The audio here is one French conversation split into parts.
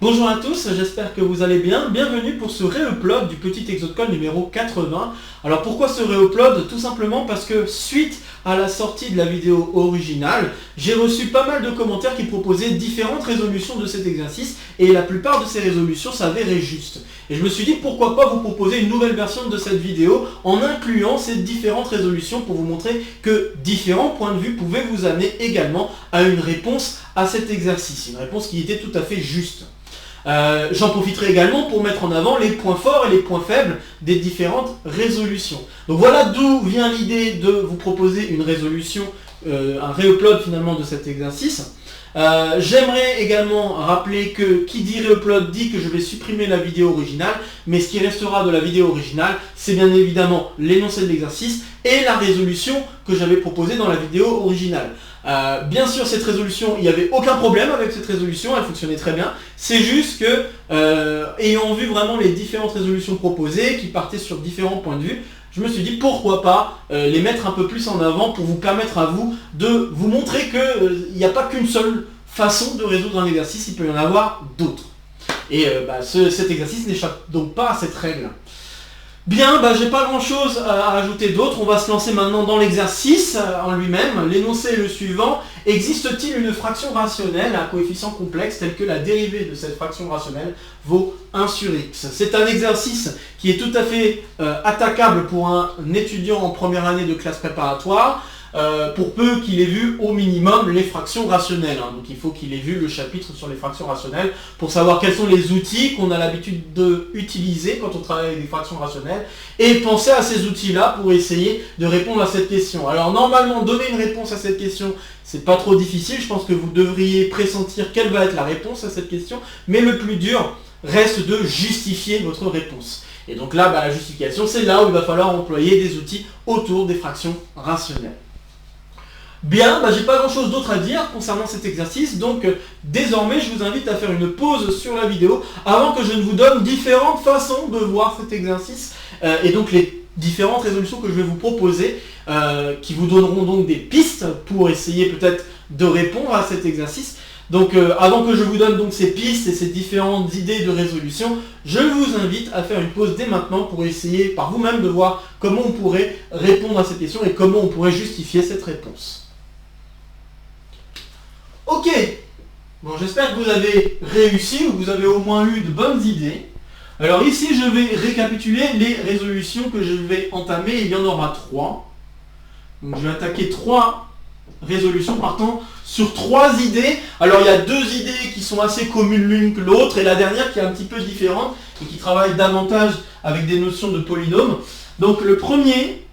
Bonjour à tous, j'espère que vous allez bien. Bienvenue pour ce réupload du petit Exocode numéro 80. Alors pourquoi ce réupload? Tout simplement parce que suite à la sortie de la vidéo originale, j'ai reçu pas mal de commentaires qui proposaient différentes résolutions de cet exercice et la plupart de ces résolutions s'avéraient justes. Et je me suis dit pourquoi pas vous proposer une nouvelle version de cette vidéo en incluant ces différentes résolutions pour vous montrer que différents points de vue pouvaient vous amener également à une réponse à cet exercice. Une réponse qui était tout à fait juste. J'en profiterai également pour mettre en avant les points forts et les points faibles des différentes résolutions. Donc voilà d'où vient l'idée de vous proposer une résolution, un réupload finalement de cet exercice. J'aimerais également rappeler que qui dit réupload dit que je vais supprimer la vidéo originale, mais ce qui restera de la vidéo originale, c'est bien évidemment l'énoncé de l'exercice et la résolution que j'avais proposée dans la vidéo originale. Bien sûr, cette résolution, il n'y avait aucun problème avec cette résolution, elle fonctionnait très bien. C'est juste que, ayant vu vraiment les différentes résolutions proposées, qui partaient sur différents points de vue, je me suis dit pourquoi pas les mettre un peu plus en avant pour vous permettre à vous de vous montrer qu'il n'y a pas qu'une seule façon de résoudre un exercice, il peut y en avoir d'autres. Et cet exercice n'échappe donc pas à cette règle. Bien, j'ai pas grand chose à ajouter d'autre, on va se lancer maintenant dans l'exercice en lui-même. L'énoncé est le suivant: existe-t-il une fraction rationnelle à coefficient complexe telle que la dérivée de cette fraction rationnelle vaut 1 sur x? C'est un exercice qui est tout à fait attaquable pour un étudiant en première année de classe préparatoire, pour peu qu'il ait vu au minimum les fractions rationnelles. Donc il faut qu'il ait vu le chapitre sur les fractions rationnelles pour savoir quels sont les outils qu'on a l'habitude d'utiliser quand on travaille avec des fractions rationnelles et penser à ces outils-là pour essayer de répondre à cette question. Alors normalement, donner une réponse à cette question, c'est pas trop difficile, je pense que vous devriez pressentir quelle va être la réponse à cette question, mais le plus dur reste de justifier votre réponse. Et donc là, la justification, c'est là où il va falloir employer des outils autour des fractions rationnelles. Bien, j'ai pas grand chose d'autre à dire concernant cet exercice, donc désormais je vous invite à faire une pause sur la vidéo avant que je ne vous donne différentes façons de voir cet exercice et donc les différentes résolutions que je vais vous proposer qui vous donneront donc des pistes pour essayer peut-être de répondre à cet exercice. Donc avant que je vous donne donc ces pistes et ces différentes idées de résolution, je vous invite à faire une pause dès maintenant pour essayer par vous-même de voir comment on pourrait répondre à cette question et comment on pourrait justifier cette réponse. Ok, j'espère que vous avez réussi ou que vous avez au moins eu de bonnes idées. Alors ici, je vais récapituler les résolutions que je vais entamer. Il y en aura 3. Donc je vais attaquer 3 résolutions partant sur 3 idées. Alors il y a 2 idées qui sont assez communes l'une que l'autre et la dernière qui est un petit peu différente et qui travaille davantage avec des notions de polynômes. Donc le premier...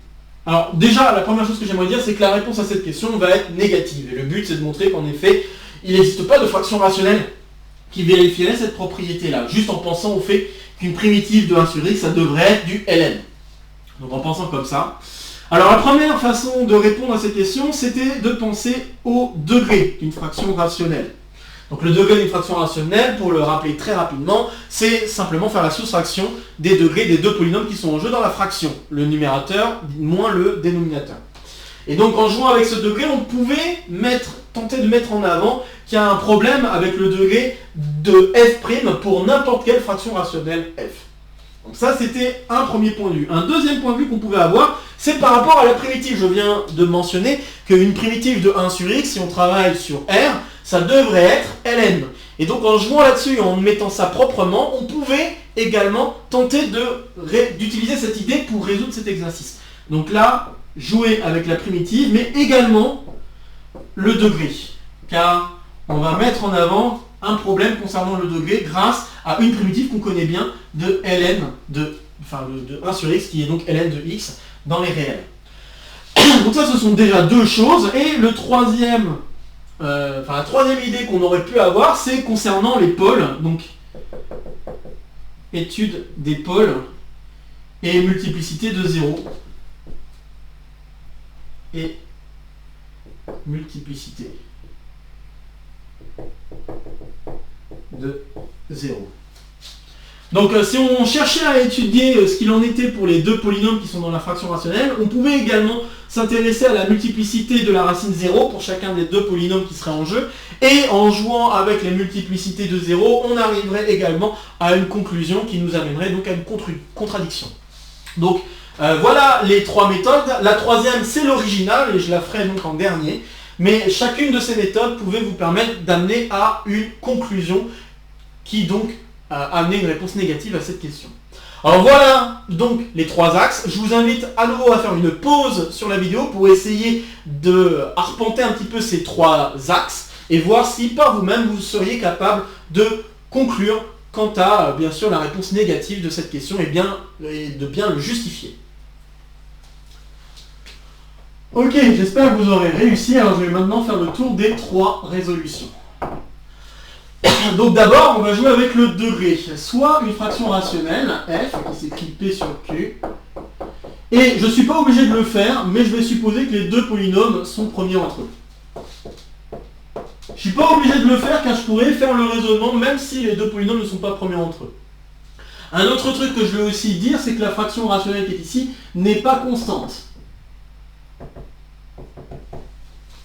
Alors déjà, la première chose que j'aimerais dire, c'est que la réponse à cette question va être négative. Et le but, c'est de montrer qu'en effet, il n'existe pas de fraction rationnelle qui vérifierait cette propriété-là. Juste en pensant au fait qu'une primitive de 1 sur x, ça devrait être du ln. Donc en pensant comme ça. Alors la première façon de répondre à cette question, c'était de penser au degré d'une fraction rationnelle. Donc le degré d'une fraction rationnelle, pour le rappeler très rapidement, c'est simplement faire la soustraction des degrés des deux polynômes qui sont en jeu dans la fraction, le numérateur moins le dénominateur. Et donc en jouant avec ce degré, on pouvait tenter de mettre en avant qu'il y a un problème avec le degré de f' pour n'importe quelle fraction rationnelle f. Donc ça, c'était un premier point de vue. Un deuxième point de vue qu'on pouvait avoir, c'est par rapport à la primitive. Je viens de mentionner qu'une primitive de 1 sur x, si on travaille sur R, ça devrait être ln. Et donc en jouant là-dessus et en mettant ça proprement, on pouvait également tenter d'utiliser cette idée pour résoudre cet exercice. Donc là, jouer avec la primitive, mais également le degré. Car on va mettre en avant un problème concernant le degré grâce à une primitive qu'on connaît bien de ln de 1 sur x, qui est donc ln de x dans les réels. Donc ça, ce sont déjà 2 choses. Et la troisième idée qu'on aurait pu avoir, c'est concernant les pôles. Donc, étude des pôles et multiplicité de 0. Et multiplicité de 0. Donc si on cherchait à étudier ce qu'il en était pour les 2 polynômes qui sont dans la fraction rationnelle, on pouvait également s'intéresser à la multiplicité de la racine 0 pour chacun des deux polynômes qui seraient en jeu. Et en jouant avec les multiplicités de 0, on arriverait également à une conclusion qui nous amènerait donc à une contradiction. Donc voilà les trois méthodes. La troisième, c'est l'original, et je la ferai donc en dernier. Mais chacune de ces méthodes pouvait vous permettre d'amener à une conclusion qui donc amenait une réponse négative à cette question. Alors voilà donc les trois axes. Je vous invite à nouveau à faire une pause sur la vidéo pour essayer de arpenter un petit peu ces trois axes et voir si par vous-même vous seriez capable de conclure quant à bien sûr la réponse négative de cette question et de bien le justifier. Ok, j'espère que vous aurez réussi. Alors je vais maintenant faire le tour des trois résolutions. Donc d'abord, on va jouer avec le degré. Soit une fraction rationnelle, f, qui s'écrit p sur q. Et je ne suis pas obligé de le faire, mais je vais supposer que les deux polynômes sont premiers entre eux. Je ne suis pas obligé de le faire car je pourrais faire le raisonnement même si les deux polynômes ne sont pas premiers entre eux. Un autre truc que je vais aussi dire, c'est que la fraction rationnelle qui est ici n'est pas constante.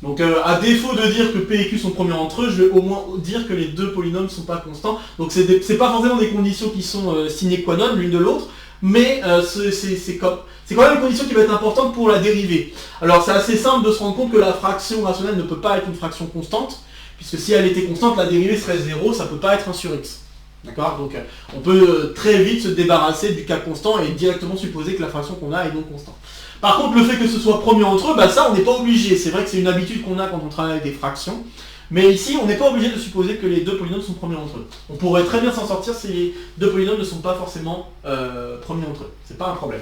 Donc à défaut de dire que P et Q sont premiers entre eux, je vais au moins dire que les deux polynômes ne sont pas constants. Donc c'est pas forcément des conditions qui sont sine qua non l'une de l'autre, mais c'est quand même une condition qui va être importante pour la dérivée. Alors c'est assez simple de se rendre compte que la fraction rationnelle ne peut pas être une fraction constante, puisque si elle était constante, la dérivée serait 0, ça ne peut pas être 1 sur x. D'accord? Donc on peut très vite se débarrasser du cas constant et directement supposer que la fraction qu'on a est non constante. Par contre, le fait que ce soit premier entre eux, bah ça on n'est pas obligé. C'est vrai que c'est une habitude qu'on a quand on travaille avec des fractions. Mais ici, on n'est pas obligé de supposer que les deux polynômes sont premiers entre eux. On pourrait très bien s'en sortir si les deux polynômes ne sont pas forcément premiers entre eux. C'est pas un problème.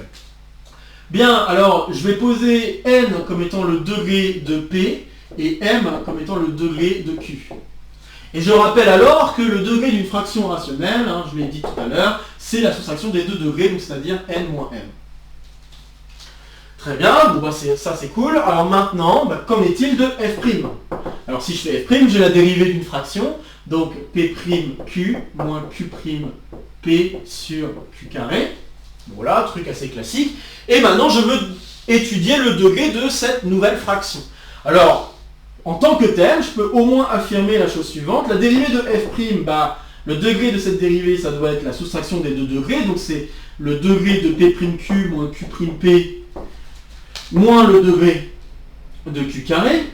Bien, alors je vais poser n comme étant le degré de P et m comme étant le degré de Q. Et je rappelle alors que le degré d'une fraction rationnelle, je l'ai dit tout à l'heure, c'est la soustraction des deux degrés, donc c'est-à-dire n moins m. Très bien, bon, bah ça c'est cool. Alors maintenant, qu'en est-il de f'? Alors si je fais f', j'ai la dérivée d'une fraction, donc p'q moins q'p sur q carré. Voilà, truc assez classique. Et maintenant, je veux étudier le degré de cette nouvelle fraction. Alors, en tant que tel, je peux au moins affirmer la chose suivante. La dérivée de f', le degré de cette dérivée, ça doit être la soustraction des deux degrés. Donc c'est le degré de p'q moins q'p moins le degré de q carré.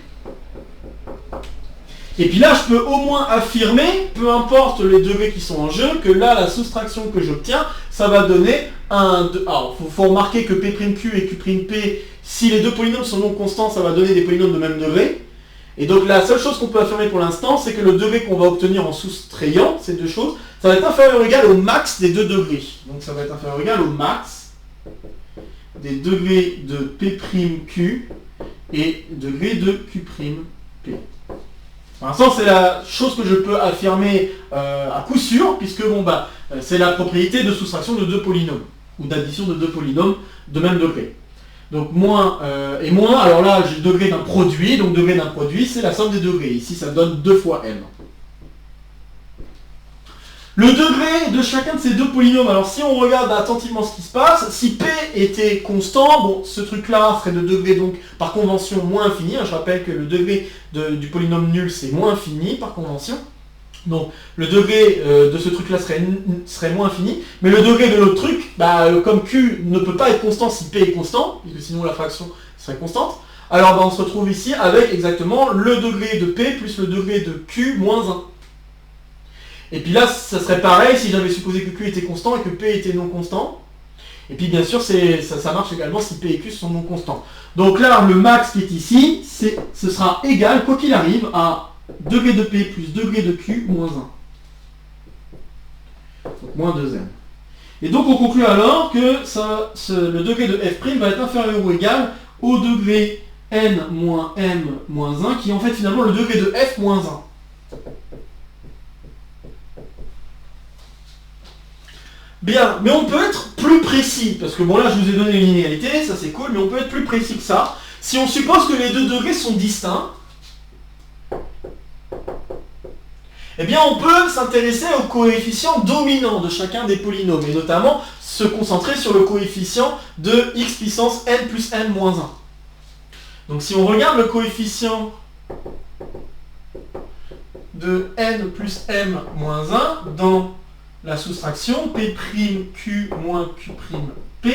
Et puis là, je peux au moins affirmer, peu importe les degrés qui sont en jeu, que là, la soustraction que j'obtiens, ça va donner un... Alors, il faut remarquer que p'q et q'p, si les deux polynômes sont non constants, ça va donner des polynômes de même degré. Et donc la seule chose qu'on peut affirmer pour l'instant, c'est que le degré qu'on va obtenir en soustrayant ces deux choses, ça va être inférieur ou égal au max des deux degrés. Donc ça va être inférieur ou égal au max des degrés de P'Q et degré de Q'P. Pour l'instant, c'est la chose que je peux affirmer à coup sûr, puisque c'est la propriété de soustraction de deux polynômes, ou d'addition de deux polynômes de même degré. Donc moins et moins, alors là j'ai le degré d'un produit, donc degré d'un produit, c'est la somme des degrés. Ici ça donne 2 fois m. Le degré de chacun de ces deux polynômes, alors si on regarde attentivement ce qui se passe, si P était constant, bon, ce truc-là serait de degré donc par convention moins infini. Je rappelle que le degré du polynôme nul c'est moins infini par convention. Donc le degré de ce truc-là serait moins infini, mais le degré de l'autre truc, comme Q ne peut pas être constant si P est constant, puisque sinon la fraction serait constante, alors on se retrouve ici avec exactement le degré de P plus le degré de Q moins 1. Et puis là, ça serait pareil si j'avais supposé que Q était constant et que P était non constant. Et puis bien sûr, ça marche également si P et Q sont non constants. Donc là, le max qui est ici, ce sera égal, quoi qu'il arrive, à degré de P plus degré de Q moins 1. Donc moins 2m. Et donc on conclut alors que le degré de f' va être inférieur ou égal au degré n moins m moins 1, qui est en fait finalement le degré de f moins 1. Bien, mais on peut être plus précis, parce que bon là je vous ai donné une inégalité, ça c'est cool, mais on peut être plus précis que ça. Si on suppose que les deux degrés sont distincts, eh bien on peut s'intéresser au coefficient dominant de chacun des polynômes, et notamment se concentrer sur le coefficient de x puissance n plus n moins 1. Donc si on regarde le coefficient de n plus m moins 1 dans la soustraction P'Q moins Q'P,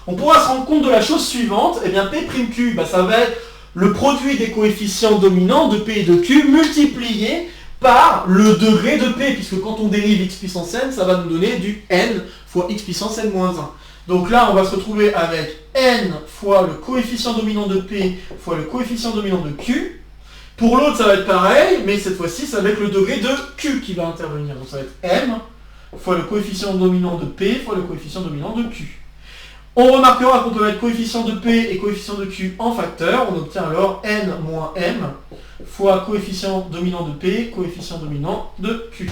on pourra se rendre compte de la chose suivante. Eh bien P'Q, ça va être le produit des coefficients dominants de P et de Q multiplié par le degré de P, puisque quand on dérive x puissance n, ça va nous donner du n fois x puissance n moins 1. Donc là, on va se retrouver avec n fois le coefficient dominant de P fois le coefficient dominant de Q. Pour l'autre, ça va être pareil, mais cette fois-ci, c'est avec le degré de Q qui va intervenir. Donc ça va être m fois le coefficient dominant de P fois le coefficient dominant de Q. On remarquera qu'on peut mettre coefficient de P et coefficient de Q en facteur. On obtient alors n moins m fois coefficient dominant de P, coefficient dominant de Q.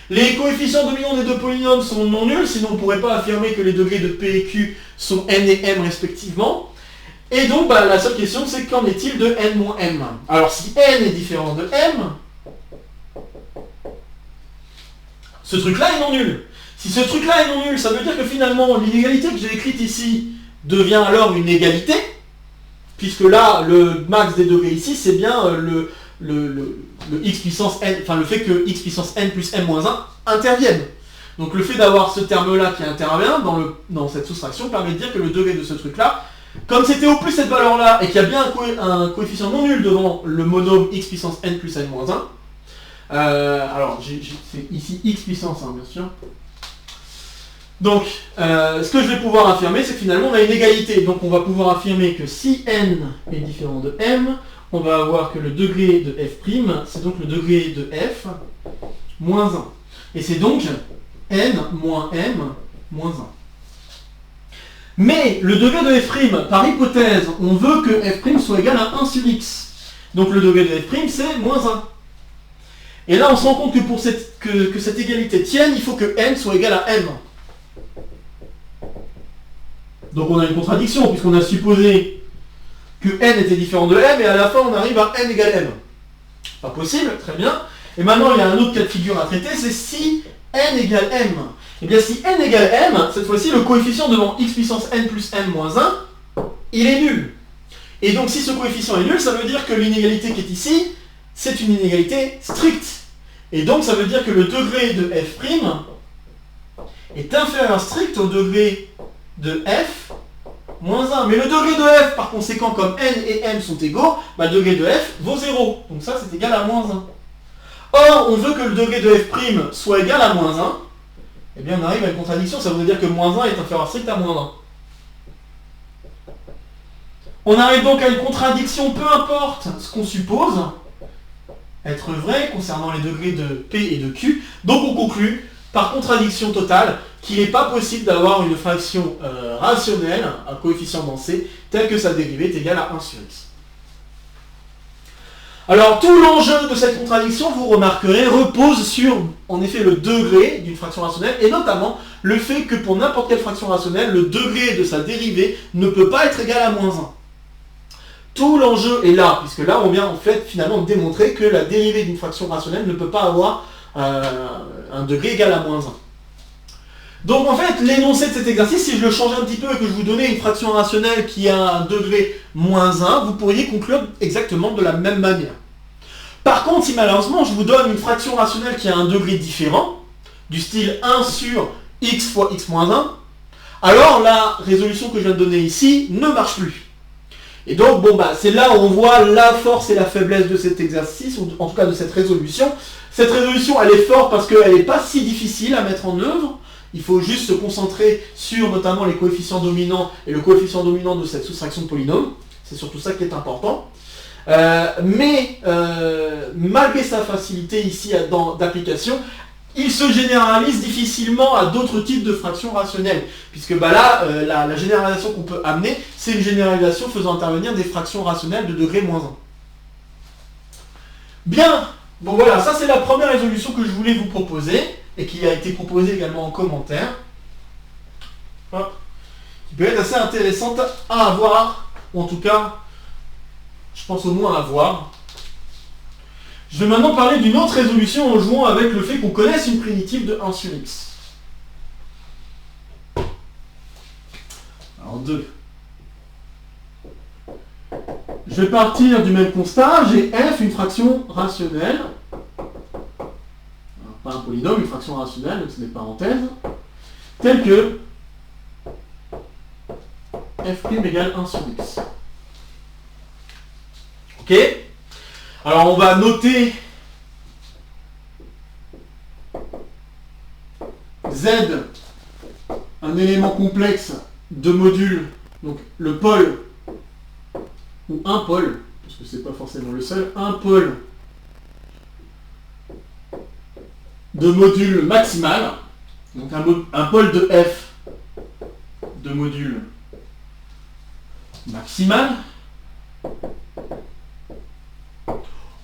Les coefficients dominants des deux polynômes sont non nuls, sinon on ne pourrait pas affirmer que les degrés de P et Q sont n et m respectivement. Et donc la seule question, c'est qu'en est-il de n moins m? Alors si n est différent de m, ce truc-là est non nul. Si ce truc-là est non nul, ça veut dire que finalement l'inégalité que j'ai écrite ici devient alors une égalité, puisque là, le max des degrés ici, c'est bien le x puissance n, enfin le fait que x puissance n plus m moins 1 intervienne. Donc le fait d'avoir ce terme-là qui intervient dans cette soustraction permet de dire que le degré de ce truc-là, comme c'était au plus cette valeur-là, et qu'il y a bien un coefficient non nul devant le monôme x puissance n plus n moins 1, alors c'est ici x puissance 1 bien sûr. Donc, ce que je vais pouvoir affirmer, c'est que finalement on a une égalité. Donc on va pouvoir affirmer que si n est différent de m, on va avoir que le degré de f', c'est donc le degré de f moins 1. Et c'est donc n moins m moins 1. Mais le degré de f', par hypothèse, on veut que f' soit égal à 1 sur x. Donc le degré de f', c'est moins 1. Et là, on se rend compte que pour que cette égalité tienne, il faut que n soit égal à m. Donc on a une contradiction, puisqu'on a supposé que n était différent de m, et à la fin on arrive à n égale m. Pas possible, très bien. Et maintenant il y a un autre cas de figure à traiter, c'est si n égale m. Et bien si n égale m, cette fois-ci le coefficient devant x puissance n plus m moins 1, il est nul. Et donc si ce coefficient est nul, ça veut dire que l'inégalité qui est ici, c'est une inégalité stricte. Et donc ça veut dire que le degré de f' est inférieur strict au degré de f moins 1. Mais le degré de f, par conséquent, comme n et m sont égaux, le degré de f vaut 0. Donc ça, c'est égal à moins 1. Or, on veut que le degré de f' soit égal à moins 1. Eh bien, on arrive à une contradiction. Ça veut dire que moins 1 est inférieur strict à moins 1. On arrive donc à une contradiction, peu importe ce qu'on suppose être vrai concernant les degrés de P et de Q. Donc on conclut, par contradiction totale, qu'il n'est pas possible d'avoir une fraction rationnelle, un coefficient dans C, tel que sa dérivée est égale à 1 sur x. Alors tout l'enjeu de cette contradiction, vous remarquerez, repose sur, en effet, le degré d'une fraction rationnelle, et notamment le fait que pour n'importe quelle fraction rationnelle, le degré de sa dérivée ne peut pas être égal à moins 1. Tout l'enjeu est là, puisque là on vient en fait finalement démontrer que la dérivée d'une fraction rationnelle ne peut pas avoir un degré égal à moins 1. Donc en fait, l'énoncé de cet exercice, si je le changeais un petit peu et que je vous donnais une fraction rationnelle qui a un degré moins 1, vous pourriez conclure exactement de la même manière. Par contre, si malheureusement je vous donne une fraction rationnelle qui a un degré différent, du style 1 sur x fois x moins 1, alors la résolution que je viens de donner ici ne marche plus. Et donc, c'est là où on voit la force et la faiblesse de cet exercice, ou en tout cas de cette résolution. Cette résolution, elle est forte parce qu'elle n'est pas si difficile à mettre en œuvre. Il faut juste se concentrer sur notamment les coefficients dominants et le coefficient dominant de cette soustraction de polynômes. C'est surtout ça qui est important. Mais malgré sa facilité ici d'application, il se généralise difficilement à d'autres types de fractions rationnelles. Puisque là, la généralisation qu'on peut amener, c'est une généralisation faisant intervenir des fractions rationnelles de degré moins 1. Bien, bon voilà, ça c'est la première résolution que je voulais vous proposer, et qui a été proposée également en commentaire. Qui peut être assez intéressante à avoir, ou en tout cas, je pense au moins à voir. Je vais maintenant parler d'une autre résolution en jouant avec le fait qu'on connaisse une primitive de 1 sur x. Alors 2. je vais partir du même constat, j'ai f, une fraction rationnelle, alors, pas un polynôme, une fraction rationnelle, donc c'est des parenthèses, telle que f' égale 1 sur x. Ok? Alors on va noter z, un élément complexe de module, donc le pôle, ou un pôle, parce que c'est pas forcément le seul, un pôle de module maximal, donc un pôle de f de module maximal.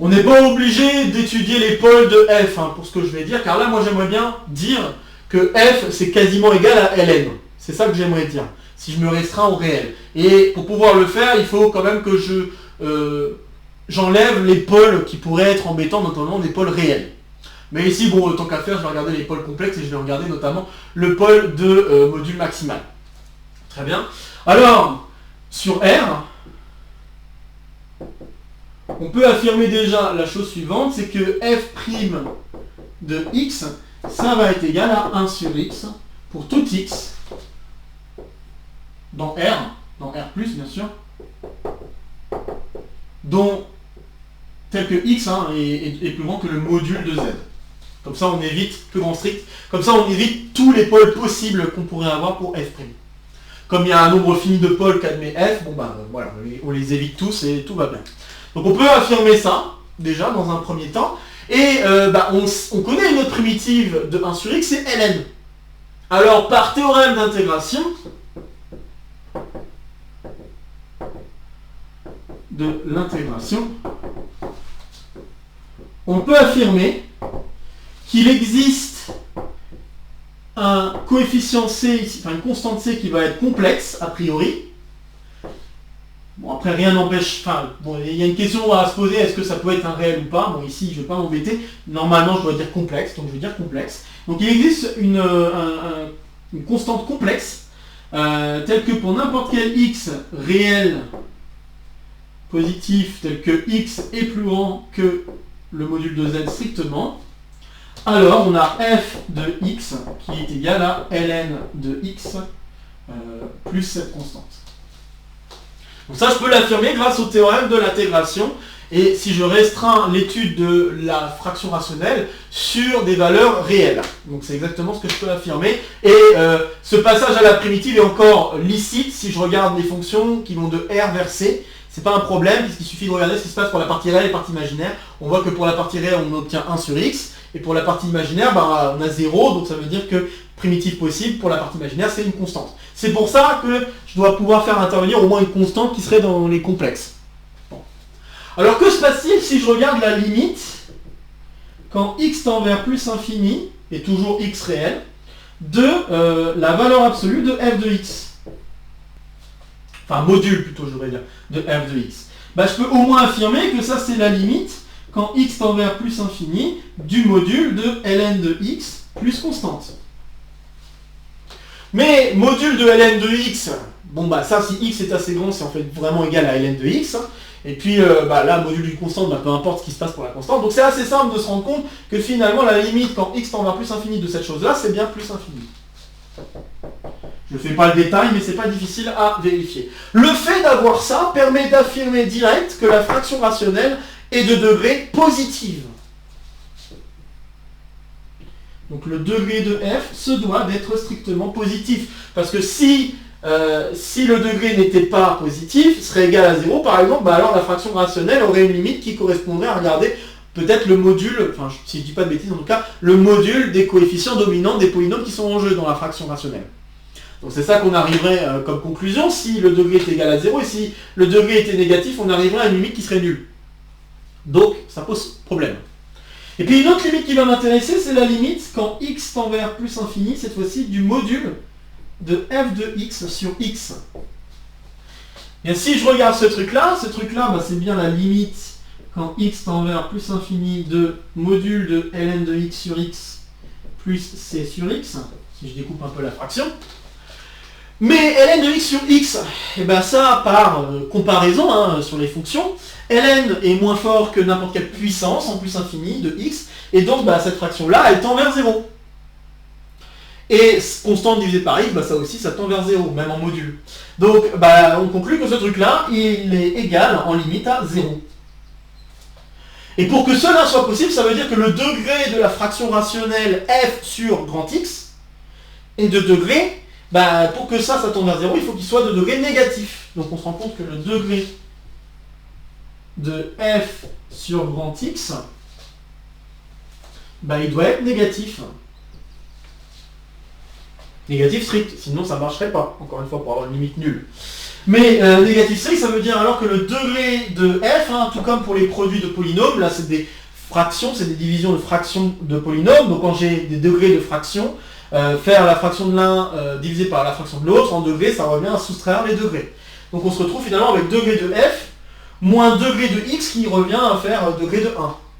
On n'est pas obligé d'étudier les pôles de f pour ce que je vais dire, car là moi j'aimerais bien dire que f c'est quasiment égal à ln. C'est ça que j'aimerais dire, si je me restreins au réel. Et pour pouvoir le faire, il faut quand même que j'enlève les pôles qui pourraient être embêtants, notamment des pôles réels. Mais ici, bon, tant qu'à faire, je vais regarder les pôles complexes et je vais regarder notamment le pôle de module maximal. Très bien. Alors, sur R, on peut affirmer déjà la chose suivante, c'est que f' de x, ça va être égal à 1 sur x pour tout x dans R bien sûr, dont tel que x est plus grand que le module de z. Comme ça on évite, plus grand strict, comme ça on évite tous les pôles possibles qu'on pourrait avoir pour f'. Comme il y a un nombre fini de pôles qu'admet f, bon bah voilà, on les évite tous et tout va bien. Donc on peut affirmer ça, déjà, dans un premier temps, et on connaît une autre primitive de 1 sur x, c'est ln. Alors par théorème d'intégration, on peut affirmer qu'il existe un coefficient c, enfin une constante c qui va être complexe, a priori. Bon, après rien n'empêche, enfin, bon, il y a une question à se poser, est-ce que ça peut être un réel ou pas? Bon, ici, je ne vais pas m'embêter, normalement, je dois dire complexe, donc je vais dire complexe. Donc il existe une constante complexe, telle que pour n'importe quel x réel positif, tel que x est plus grand que le module de z strictement, alors on a f de x qui est égal à ln de x plus cette constante. Donc ça, je peux l'affirmer grâce au théorème de l'intégration. Et si je restreins l'étude de la fraction rationnelle sur des valeurs réelles. Donc c'est exactement ce que je peux affirmer. Et ce passage à la primitive est encore licite si je regarde les fonctions qui vont de R vers C. C'est pas un problème puisqu'il suffit de regarder ce qui se passe pour la partie réelle et la partie imaginaire. On voit que pour la partie réelle, on obtient 1 sur x. Et pour la partie imaginaire, on a 0. Donc ça veut dire que primitive possible pour la partie imaginaire, c'est une constante. C'est pour ça que je dois pouvoir faire intervenir au moins une constante qui serait dans les complexes. Bon. Alors que se passe-t-il si je regarde la limite quand x tend vers plus infini, et toujours x réel, de la valeur absolue de f de x? Enfin, module plutôt, je devrais dire, de f de x. Je peux au moins affirmer que ça c'est la limite quand x tend vers plus infini du module de ln de x plus constante. Mais module de ln de x, ça si x est assez grand, c'est en fait vraiment égal à ln de x. Et puis là, module d'une constante, peu importe ce qui se passe pour la constante. Donc c'est assez simple de se rendre compte que finalement la limite quand x tend vers plus infini de cette chose-là, c'est bien plus infini. Je ne fais pas le détail, mais c'est pas difficile à vérifier. Le fait d'avoir ça permet d'affirmer direct que la fraction rationnelle est de degré positive. Donc le degré de f se doit d'être strictement positif. Parce que si le degré n'était pas positif, serait égal à 0 par exemple, alors la fraction rationnelle aurait une limite qui correspondrait à regarder peut-être le module, enfin si je ne dis pas de bêtises en tout cas, le module des coefficients dominants des polynômes qui sont en jeu dans la fraction rationnelle. Donc c'est ça qu'on arriverait comme conclusion, si le degré est égal à 0, et si le degré était négatif, on arriverait à une limite qui serait nulle. Donc ça pose problème. Et puis une autre limite qui va m'intéresser, c'est la limite quand x tend vers plus infini, cette fois-ci du module de f de x sur x. Et si je regarde ce truc-là, c'est bien la limite quand x tend vers plus infini de module de ln de x sur x plus c sur x, si je découpe un peu la fraction. Mais ln de x sur x, et ben ça, par comparaison hein, sur les fonctions, ln est moins fort que n'importe quelle puissance en plus infini de x, et donc bah, cette fraction-là, elle tend vers 0. Et constante divisée par x, bah, ça aussi, ça tend vers 0, même en module. Donc, bah, on conclut que ce truc-là, il est égal en limite à 0. Et pour que cela soit possible, ça veut dire que le degré de la fraction rationnelle f sur grand X est de degré, bah, pour que ça tende vers 0, il faut qu'il soit de degré négatif. Donc on se rend compte que le degré de f sur grand X, bah, il doit être négatif. Négatif strict, sinon ça ne marcherait pas, encore une fois, pour avoir une limite nulle. Mais négatif strict, ça veut dire alors que le degré de f, hein, tout comme pour les produits de polynômes, là c'est des fractions, c'est des divisions de fractions de polynômes, donc quand j'ai des degrés de fractions, faire la fraction de l'un divisé par la fraction de l'autre, en degrés, ça revient à soustraire les degrés. Donc on se retrouve finalement avec degré de f, moins degré de x qui revient à faire degré de 1.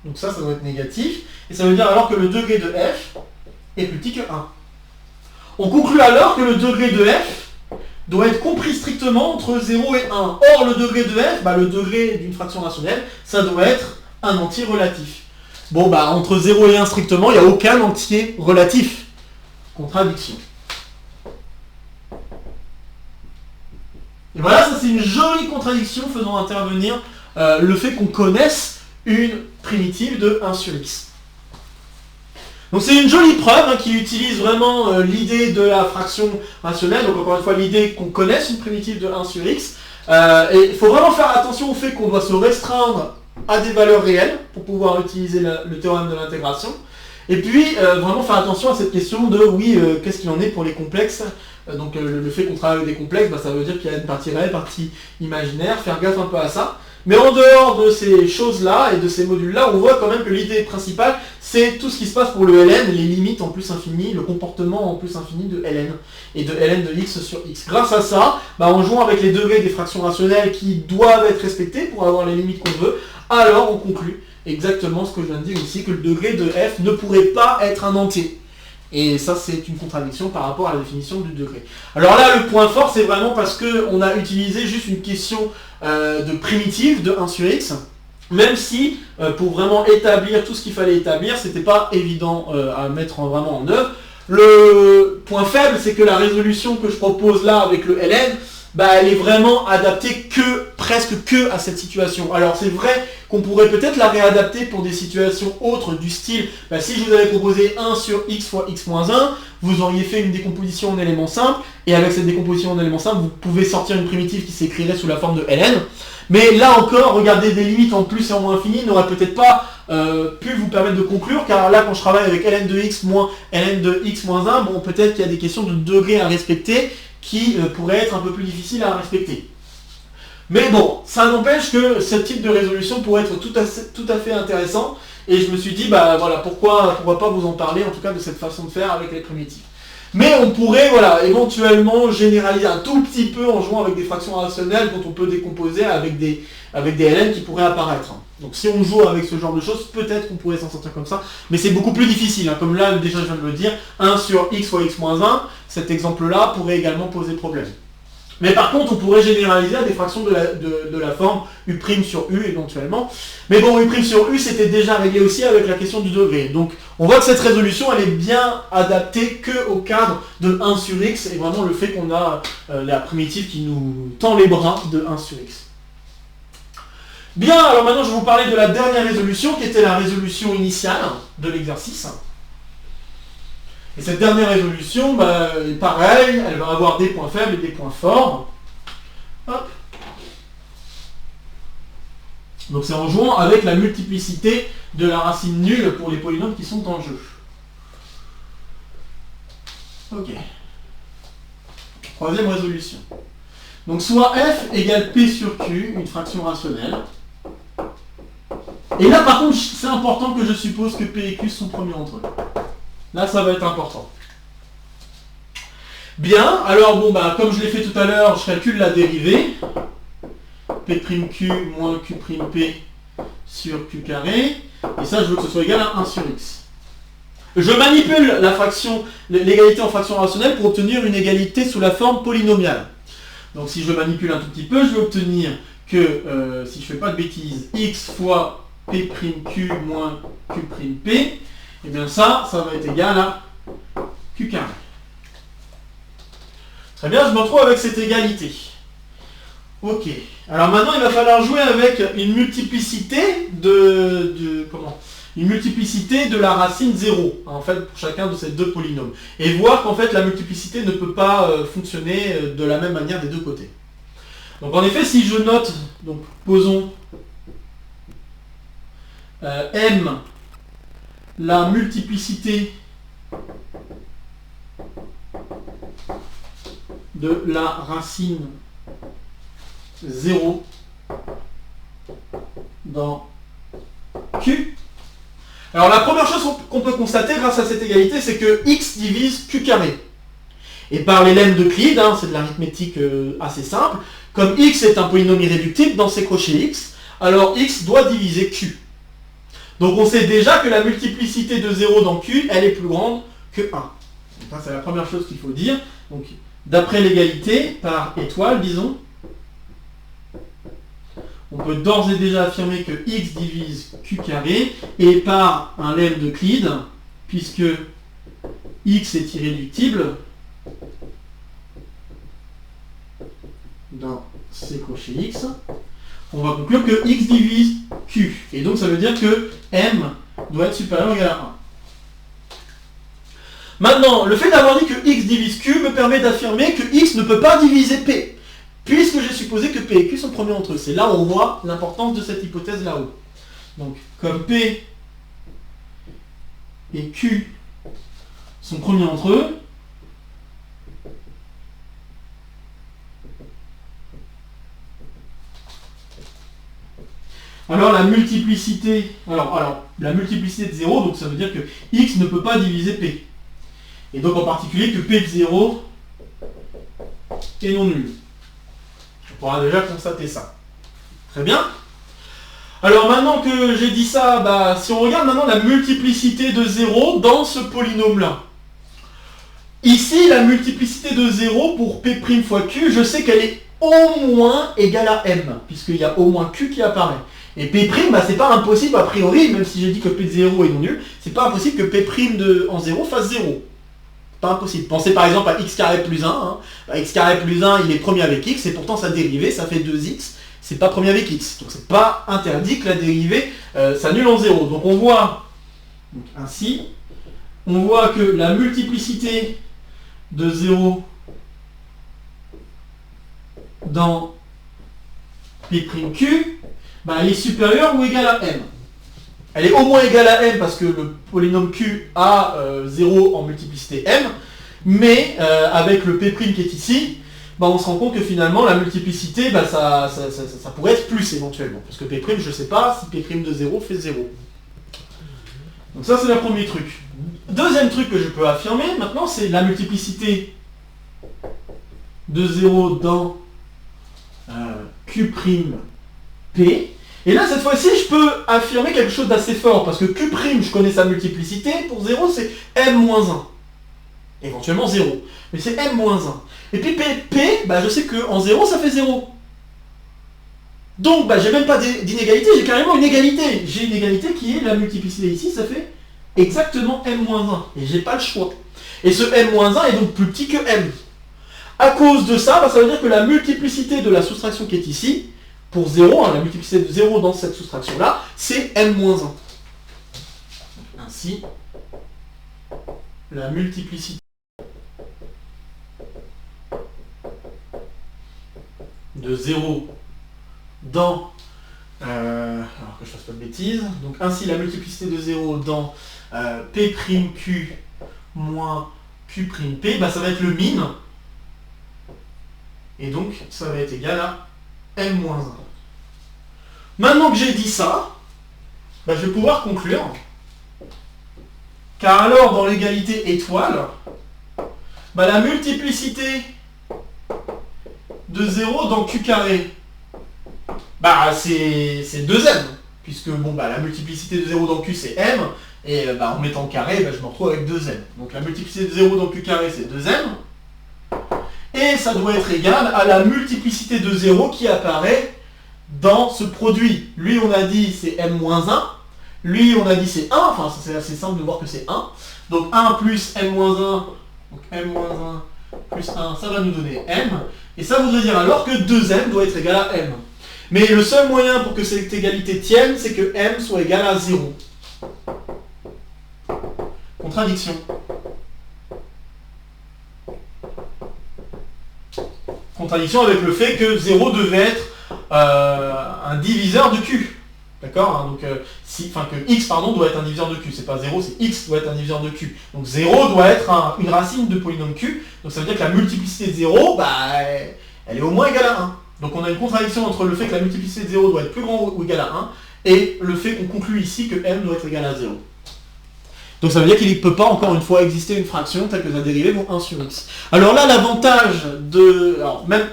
Donc ça doit être négatif, et ça veut dire alors que le degré de f est plus petit que 1. On conclut alors que le degré de f doit être compris strictement entre 0 et 1. Or, le degré de f, bah, le degré d'une fraction rationnelle, ça doit être un entier relatif. Bon, bah, entre 0 et 1 strictement, il n'y a aucun entier relatif. Contradiction. Et voilà, ça c'est une jolie contradiction faisant intervenir le fait qu'on connaisse une primitive de 1 sur x. Donc c'est une jolie preuve hein, qui utilise vraiment l'idée de la fraction rationnelle, donc encore une fois l'idée qu'on connaisse une primitive de 1 sur x. Et il faut vraiment faire attention au fait qu'on doit se restreindre à des valeurs réelles pour pouvoir utiliser le théorème de l'intégration. Et puis vraiment faire attention à cette question de oui, qu'est-ce qu'il en est pour les complexes. Donc le fait qu'on travaille avec des complexes, bah, ça veut dire qu'il y a une partie réelle, partie imaginaire, faire gaffe un peu à ça. Mais en dehors de ces choses-là et de ces modules-là, on voit quand même que l'idée principale, c'est tout ce qui se passe pour le ln, les limites en plus infini, le comportement en plus infini de ln, et de ln de x sur x. Grâce à ça, bah, en jouant avec les degrés des fractions rationnelles qui doivent être respectées pour avoir les limites qu'on veut, alors on conclut exactement ce que je viens de dire ici, que le degré de f ne pourrait pas être un entier. Et ça, c'est une contradiction par rapport à la définition du degré. Alors là, le point fort, c'est vraiment parce qu'on a utilisé juste une question de primitive de 1 sur x, même si, pour vraiment établir tout ce qu'il fallait établir, c'était pas évident à mettre vraiment en œuvre. Le point faible, c'est que la résolution que je propose là avec le ln, bah, elle est vraiment adaptée presque que à cette situation. Alors c'est vrai qu'on pourrait peut-être la réadapter pour des situations autres du style, bah, si je vous avais proposé 1 sur x fois x moins 1, vous auriez fait une décomposition en éléments simples, et avec cette décomposition en éléments simples, vous pouvez sortir une primitive qui s'écrirait sous la forme de ln. Mais là encore, regarder des limites en plus et en moins infini n'aurait peut-être pas pu vous permettre de conclure, car là quand je travaille avec ln de x moins ln de x moins 1, bon peut-être qu'il y a des questions de degrés à respecter, qui pourrait être un peu plus difficile à respecter. Mais bon, ça n'empêche que ce type de résolution pourrait être tout à fait intéressant, et je me suis dit, bah voilà, pourquoi pas vous en parler, en tout cas de cette façon de faire avec les primitives. Mais on pourrait, voilà, éventuellement généraliser un tout petit peu en jouant avec des fractions rationnelles dont on peut décomposer avec des ln qui pourraient apparaître. Donc si on joue avec ce genre de choses, peut-être qu'on pourrait s'en sortir comme ça, mais c'est beaucoup plus difficile, hein. Comme là, déjà je viens de le dire, 1 sur x fois x moins 1, cet exemple-là pourrait également poser problème. Mais par contre, on pourrait généraliser à des fractions de la forme u' sur u éventuellement. Mais bon, u' sur u, c'était déjà réglé aussi avec la question du degré. Donc on voit que cette résolution, elle est bien adaptée qu'au cadre de 1 sur x, et vraiment le fait qu'on a la primitive qui nous tend les bras de 1 sur x. Bien, alors maintenant je vais vous parler de la dernière résolution, qui était la résolution initiale de l'exercice. Et cette dernière résolution, bah, pareil, elle va avoir des points faibles et des points forts. Hop. Donc c'est en jouant avec la multiplicité de la racine nulle pour les polynômes qui sont en jeu. Ok. Troisième résolution. Donc soit f égale p sur q, une fraction rationnelle. Et là par contre, c'est important que je suppose que p et q sont premiers entre eux. Là, ça va être important. Bien, alors bon, bah, comme je l'ai fait tout à l'heure, je calcule la dérivée. P'Q moins Q'P sur Q carré. Et ça, je veux que ce soit égal à 1 sur x. Je manipule la fraction, l'égalité en fraction rationnelle pour obtenir une égalité sous la forme polynomiale. Donc si je manipule un tout petit peu, je vais obtenir que, si je fais pas de bêtises, x fois P'Q moins Q'P, et bien ça va être égal à Q carré. Très bien, je me retrouve avec cette égalité. Ok. Alors maintenant, il va falloir jouer avec une multiplicité une multiplicité de la racine 0, en fait, pour chacun de ces deux polynômes. Et voir qu'en fait, la multiplicité ne peut pas fonctionner de la même manière des deux côtés. Donc en effet, si je note, donc posons m, la multiplicité de la racine 0 dans Q. Alors la première chose qu'on peut constater grâce à cette égalité, c'est que x divise Q carré. Et par les lemmes d'Euclide, c'est de l'arithmétique assez simple, comme x est un polynôme irréductible dans ses crochets x, alors x doit diviser Q. Donc on sait déjà que la multiplicité de 0 dans Q, elle est plus grande que 1. Donc ça, c'est la première chose qu'il faut dire. Donc d'après l'égalité, par étoile, disons, on peut d'ores et déjà affirmer que x divise Q carré, et par un lemme d'Euclide, puisque x est irréductible dans ces crochets x, on va conclure que x divise Q. Et donc ça veut dire que m doit être supérieur ou égal à 1. Maintenant, le fait d'avoir dit que x divise Q me permet d'affirmer que x ne peut pas diviser P, puisque j'ai supposé que P et Q sont premiers entre eux. C'est là où on voit l'importance de cette hypothèse là-haut. Donc, comme P et Q sont premiers entre eux, alors la multiplicité, la multiplicité de 0, donc ça veut dire que x ne peut pas diviser P. Et donc en particulier que P de 0 est non nul. On pourra déjà constater ça. Très bien. Alors maintenant que j'ai dit ça, si on regarde maintenant la multiplicité de 0 dans ce polynôme-là. Ici, la multiplicité de 0 pour P' fois Q, je sais qu'elle est au moins égale à M, puisqu'il y a au moins Q qui apparaît. Et P', c'est pas impossible a priori, même si j'ai dit que P de 0 est non nul, c'est pas impossible que P' en 0 fasse 0. Pas impossible. Pensez par exemple à x carré plus 1. X carré plus 1, il est premier avec x, et pourtant sa dérivée, ça fait 2x. C'est pas premier avec x. Donc c'est pas interdit que la dérivée s'annule en 0. Donc on voit, ainsi, on voit que la multiplicité de 0 dans P'Q, elle est supérieure ou égale à m. Elle est au moins égale à m parce que le polynôme Q a 0 en multiplicité m, mais avec le P' qui est ici, on se rend compte que finalement la multiplicité, ça pourrait être plus éventuellement. Parce que P', je ne sais pas si P' de 0 fait 0. Donc ça c'est le premier truc. Deuxième truc que je peux affirmer maintenant, c'est la multiplicité de 0 dans Q'P. Et là, cette fois-ci, je peux affirmer quelque chose d'assez fort, parce que Q', je connais sa multiplicité, pour 0, c'est m-1. Éventuellement 0. Mais c'est m-1. Et puis P, je sais qu'en 0, ça fait 0. Donc, j'ai même pas d'inégalité, j'ai carrément une égalité. J'ai une égalité qui est la multiplicité ici, ça fait exactement m-1. Et j'ai pas le choix. Et ce m-1 est donc plus petit que m. À cause de ça, ça veut dire que la multiplicité de la soustraction qui est ici, pour 0, la multiplicité de 0 dans cette soustraction-là, c'est m-1. Ainsi, la multiplicité de 0 dans... alors que je fasse pas de bêtises. Donc ainsi, la multiplicité de 0 dans P'Q moins Q'P, ça va être le min. Et donc, ça va être égal à m-1. Maintenant que j'ai dit ça, je vais pouvoir conclure. Car alors, dans l'égalité étoile, la multiplicité de 0 dans Q carré, c'est 2m. Puisque la multiplicité de 0 dans Q, c'est m. Et en mettant carré, je me retrouve avec 2m. Donc la multiplicité de 0 dans Q carré, c'est 2m. Et ça doit être égal à la multiplicité de 0 qui apparaît dans ce produit. Lui, on a dit c'est m-1. Lui, on a dit c'est 1. Enfin, c'est assez simple de voir que c'est 1. Donc 1 plus m-1, donc m-1 plus 1, ça va nous donner m. Et ça voudrait dire alors que 2m doit être égal à m. Mais le seul moyen pour que cette égalité tienne, c'est que m soit égal à 0. Contradiction. Contradiction avec le fait que 0 devait être un diviseur de Q. D'accord, donc que x doit être un diviseur de Q. C'est pas 0, c'est x doit être un diviseur de Q. Donc 0 doit être une racine de polynôme Q. Donc ça veut dire que la multiplicité de 0, elle est au moins égale à 1. Donc on a une contradiction entre le fait que la multiplicité de 0 doit être plus grand ou égal à 1 et le fait qu'on conclut ici que m doit être égal à 0. Donc ça veut dire qu'il ne peut pas encore une fois exister une fraction telle que sa dérivée vaut 1 sur x. Alors là, l'avantage de... Alors même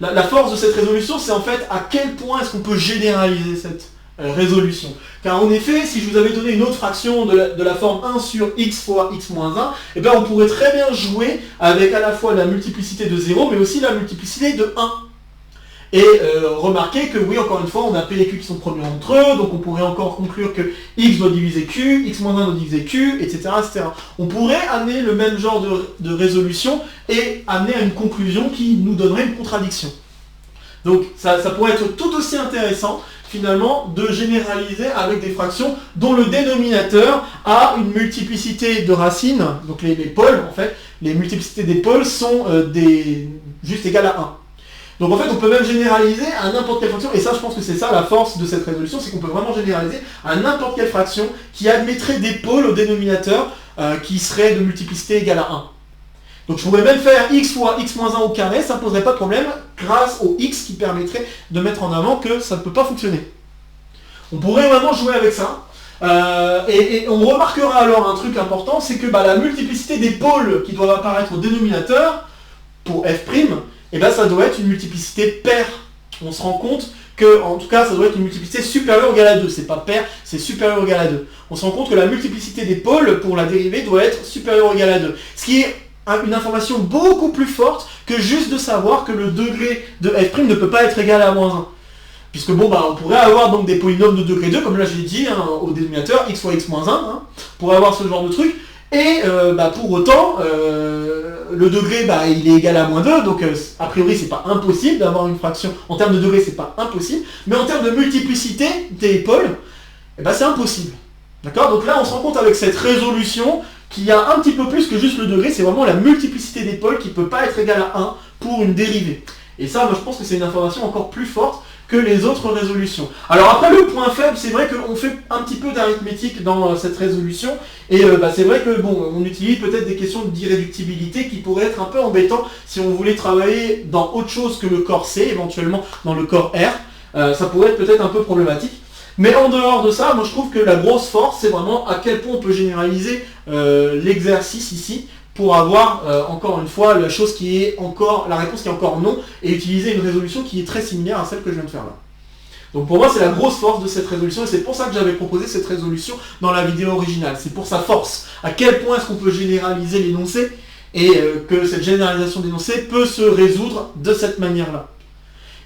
la force de cette résolution, c'est en fait à quel point est-ce qu'on peut généraliser cette résolution. Car en effet, si je vous avais donné une autre fraction de la forme 1 sur x fois x-1, eh bien on pourrait très bien jouer avec à la fois la multiplicité de 0, mais aussi la multiplicité de 1. Et remarquez que oui, encore une fois, on a P et Q qui sont produits entre eux, donc on pourrait encore conclure que x doit diviser Q, x-1 doit diviser Q, etc., etc. On pourrait amener le même genre de résolution et amener à une conclusion qui nous donnerait une contradiction. Donc ça pourrait être tout aussi intéressant, finalement, de généraliser avec des fractions dont le dénominateur a une multiplicité de racines, donc les pôles, en fait, les multiplicités des pôles sont juste égales à 1. Donc en fait, on peut même généraliser à n'importe quelle fraction, et ça je pense que c'est ça la force de cette résolution, c'est qu'on peut vraiment généraliser à n'importe quelle fraction qui admettrait des pôles au dénominateur qui seraient de multiplicité égale à 1. Donc je pourrais même faire x fois x-1 au carré, ça ne poserait pas de problème, grâce au x qui permettrait de mettre en avant que ça ne peut pas fonctionner. On pourrait vraiment jouer avec ça. Et on remarquera alors un truc important, c'est que la multiplicité des pôles qui doivent apparaître au dénominateur, pour f', ça doit être une multiplicité paire. On se rend compte que, en tout cas, ça doit être une multiplicité supérieure ou égale à 2. C'est pas paire, c'est supérieur ou égal à 2. On se rend compte que la multiplicité des pôles pour la dérivée doit être supérieure ou égale à 2. Ce qui est une information beaucoup plus forte que juste de savoir que le degré de f' ne peut pas être égal à moins 1. Puisque on pourrait avoir donc des polynômes de degré 2, comme là j'ai dit, au dénominateur, x fois x-1, on pourrait avoir ce genre de truc. Et pour autant, le degré il est égal à moins 2, donc a priori c'est pas impossible d'avoir une fraction, en termes de degré c'est pas impossible, mais en termes de multiplicité des pôles, c'est impossible. D'accord? Donc là on se rend compte avec cette résolution qu'il y a un petit peu plus que juste le degré, c'est vraiment la multiplicité des pôles qui ne peut pas être égale à 1 pour une dérivée. Et ça, moi je pense que c'est une information encore plus forte que les autres résolutions. Alors après le point faible, c'est vrai qu'on fait un petit peu d'arithmétique dans cette résolution, et c'est vrai que on utilise peut-être des questions d'irréductibilité qui pourraient être un peu embêtants si on voulait travailler dans autre chose que le corps C, éventuellement dans le corps R, ça pourrait être peut-être un peu problématique. Mais en dehors de ça, moi je trouve que la grosse force, c'est vraiment à quel point on peut généraliser l'exercice ici, pour avoir, encore une fois, la réponse qui est encore non, et utiliser une résolution qui est très similaire à celle que je viens de faire là. Donc pour moi, c'est la grosse force de cette résolution, et c'est pour ça que j'avais proposé cette résolution dans la vidéo originale. C'est pour sa force. À quel point est-ce qu'on peut généraliser l'énoncé, et que cette généralisation d'énoncé peut se résoudre de cette manière-là.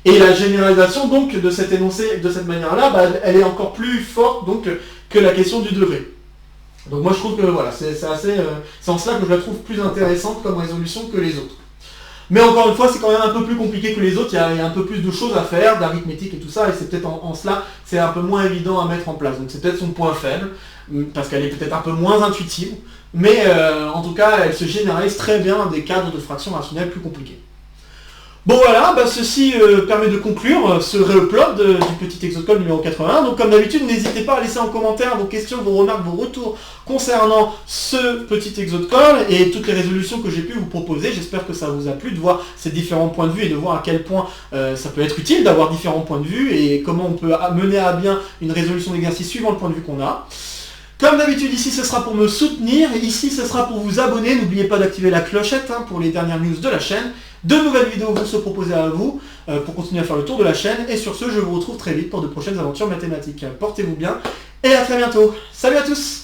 Et la généralisation donc de cet énoncé de cette manière-là, elle est encore plus forte donc que la question du degré. Donc moi je trouve que voilà, c'est en cela que je la trouve plus intéressante comme résolution que les autres. Mais encore une fois, c'est quand même un peu plus compliqué que les autres, il y a un peu plus de choses à faire, d'arithmétique et tout ça, et c'est peut-être en cela, c'est un peu moins évident à mettre en place. Donc c'est peut-être son point faible, parce qu'elle est peut-être un peu moins intuitive, mais en tout cas, elle se généralise très bien dans des cadres de fractions rationnelles plus compliqués. Bon voilà, ceci permet de conclure ce réupload du petit exocode numéro 81. Donc comme d'habitude, n'hésitez pas à laisser en commentaire vos questions, vos remarques, vos retours concernant ce petit exocode et toutes les résolutions que j'ai pu vous proposer. J'espère que ça vous a plu de voir ces différents points de vue et de voir à quel point ça peut être utile d'avoir différents points de vue et comment on peut mener à bien une résolution d'exercice suivant le point de vue qu'on a. Comme d'habitude, ici ce sera pour me soutenir, et ici ce sera pour vous abonner. N'oubliez pas d'activer la clochette pour les dernières news de la chaîne. De nouvelles vidéos vont se proposer à vous pour continuer à faire le tour de la chaîne. Et sur ce, je vous retrouve très vite pour de prochaines aventures mathématiques. Portez-vous bien et à très bientôt. Salut à tous!